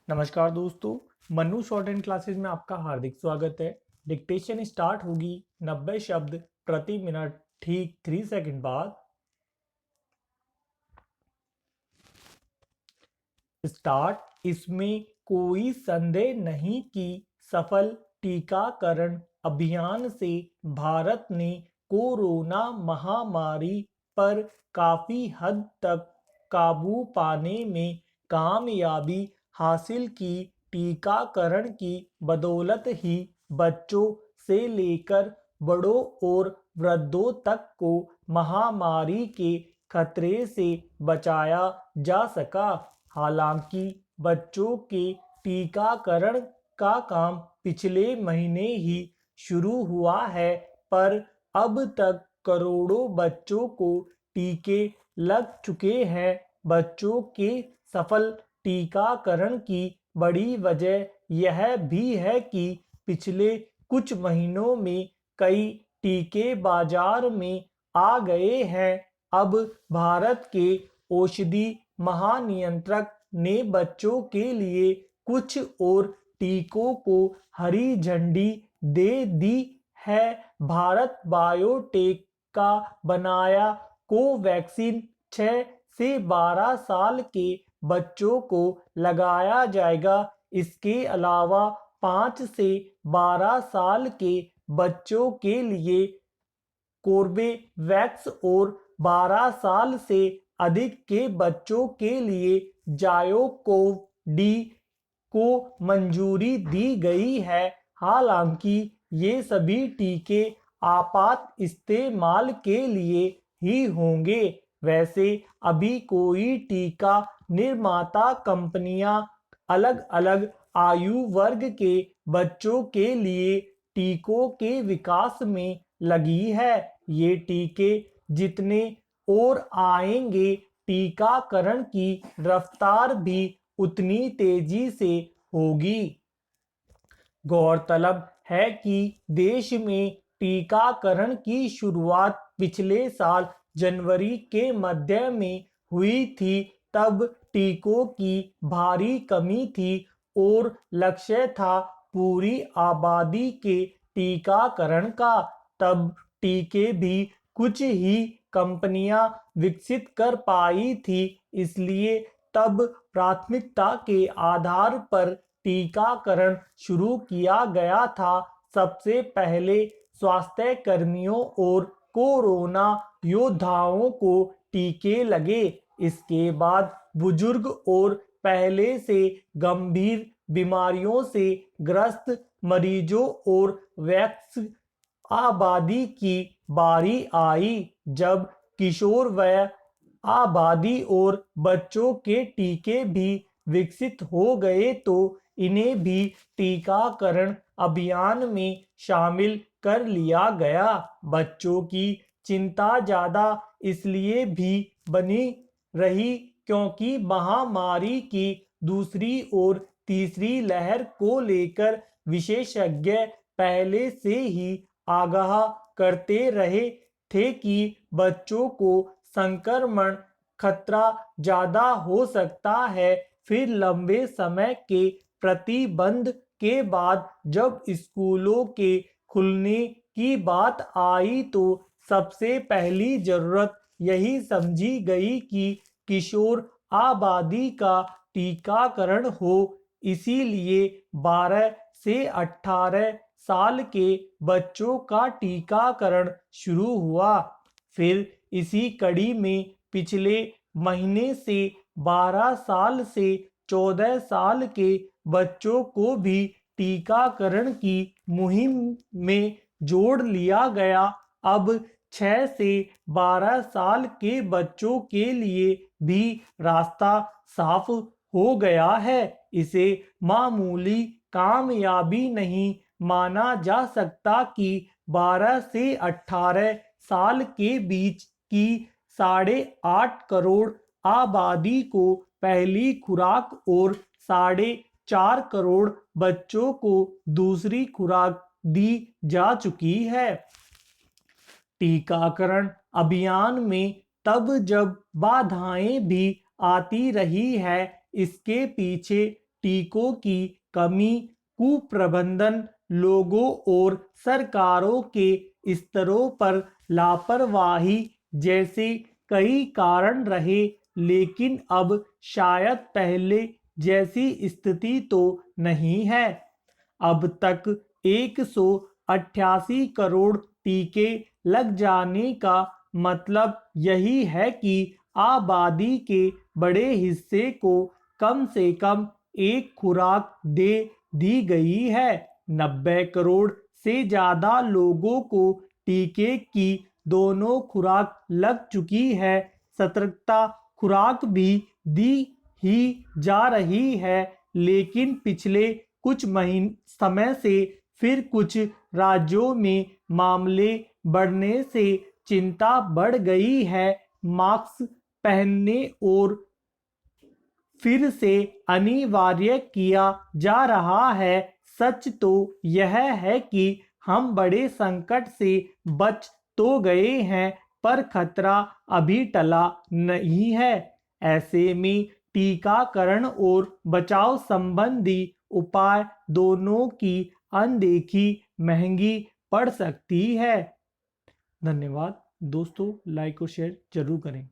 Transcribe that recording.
नमस्कार दोस्तों। Mannu short and classes में आपका हार्दिक स्वागत है। डिक्टेशन स्टार्ट होगी 90 शब्द प्रति मिनट ठीक 3 सेकंड बाद। स्टार्ट। इसमें कोई संदेह नहीं कि सफल टीकाकरण अभियान से भारत ने कोरोना महामारी पर काफी हद तक काबू पाने में कामयाबी हासिल की। टीकाकरण की बदौलत ही बच्चों से लेकर बड़ों और वृद्धों तक को महामारी के खतरे से बचाया जा सका। हालांकि बच्चों के टीकाकरण का काम पिछले महीने ही शुरू हुआ है, पर अब तक करोड़ों बच्चों को टीके लग चुके हैं। बच्चों के सफल टीकाकरण की बड़ी वजह यह भी है कि पिछले कुछ महीनों में कई टीके बाजार में आ गए हैं। अब भारत के औषधि महानियंत्रक ने बच्चों के लिए कुछ और टीकों को हरी झंडी दे दी है। भारत बायोटेक का बनाया कोवैक्सीन 6 से 12 साल के बच्चों को लगाया जाएगा। इसके अलावा 5 से 12 साल के बच्चों के लिए कोर्बेवैक्स और 12 साल से अधिक के बच्चों के लिए जायोकोव डी को मंजूरी दी गई है। हालांकि ये सभी टीके आपात इस्तेमाल के लिए ही होंगे। वैसे अभी कोई टीका निर्माता कंपनियां अलग अलग आयु वर्ग के बच्चों के लिए टीकों के विकास में लगी है। ये टीके जितने और आएंगे, टीकाकरण की रफ्तार भी उतनी तेजी से होगी। गौरतलब है कि देश में टीकाकरण की शुरुआत पिछले साल जनवरी के मध्य में हुई थी। तब टीकों की भारी कमी थी और लक्ष्य था पूरी आबादी के टीकाकरण का। तब टीके भी कुछ ही कंपनियां विकसित कर पाई थी, इसलिए तब प्राथमिकता के आधार पर टीकाकरण शुरू किया गया था। सबसे पहले स्वास्थ्य कर्मियों और कोरोना योद्धाओं को टीके लगे। इसके बाद बुजुर्ग और पहले से गंभीर बीमारियों से ग्रस्त मरीजों और वयस्क आबादी की बारी आई। जब किशोर वय आबादी और बच्चों के टीके भी विकसित हो गए तो इन्हें भी टीकाकरण अभियान में शामिल कर लिया गया। बच्चों की चिंता ज़्यादा इसलिए भी बनी रही क्योंकि महामारी की दूसरी और तीसरी लहर को लेकर विशेषज्ञ पहले से ही आगाह करते रहे थे कि बच्चों को संक्रमण खतरा ज़्यादा हो सकता है। फिर लंबे समय के प्रतिबंध के बाद जब स्कूलों के खुलने की बात आई तो सबसे पहली जरूरत यही समझी गई कि किशोर आबादी का टीकाकरण हो। इसीलिए 12 से 18 साल के बच्चों का टीकाकरण शुरू हुआ। फिर इसी कड़ी में पिछले महीने से 12 साल से 14 साल के बच्चों को भी टीकाकरण की मुहिम में जोड़ लिया गया। अब 6 से 12 साल के बच्चों के लिए भी रास्ता साफ हो गया है। इसे मामूली कामयाबी नहीं माना जा सकता कि 12 से 18 साल के बीच की 8.5 करोड़ आबादी को पहली खुराक और 4.5 करोड़ बच्चों को दूसरी खुराक दी जा चुकी है। टीकाकरण अभियान में तब जब बाधाएं भी आती रही है, इसके पीछे टीकों की कमी, कुप्रबंधन, लोगों और सरकारों के स्तरों पर लापरवाही जैसे कई कारण रहे, लेकिन अब शायद पहले जैसी स्थिति तो नहीं है। अब तक 188 करोड़ टीके लग जाने का मतलब यही है कि आबादी के बड़े हिस्से को कम से कम एक खुराक दे दी गई है। 90 करोड़ से ज़्यादा लोगों को टीके की दोनों खुराक लग चुकी है। सतर्कता खुराक भी दी ही जा रही है, लेकिन पिछले कुछ समय से फिर कुछ राज्यों में मामले बढ़ने से चिंता बढ़ गई है। मास्क पहनने और फिर से अनिवार्य किया जा रहा है। सच तो यह है कि हम बड़े संकट से बच तो गए हैं, पर खतरा अभी टला नहीं है। ऐसे में टीकाकरण और बचाव संबंधी उपाय दोनों की अनदेखी महंगी पड़ सकती है। धन्यवाद दोस्तों, लाइक और शेयर जरूर करें।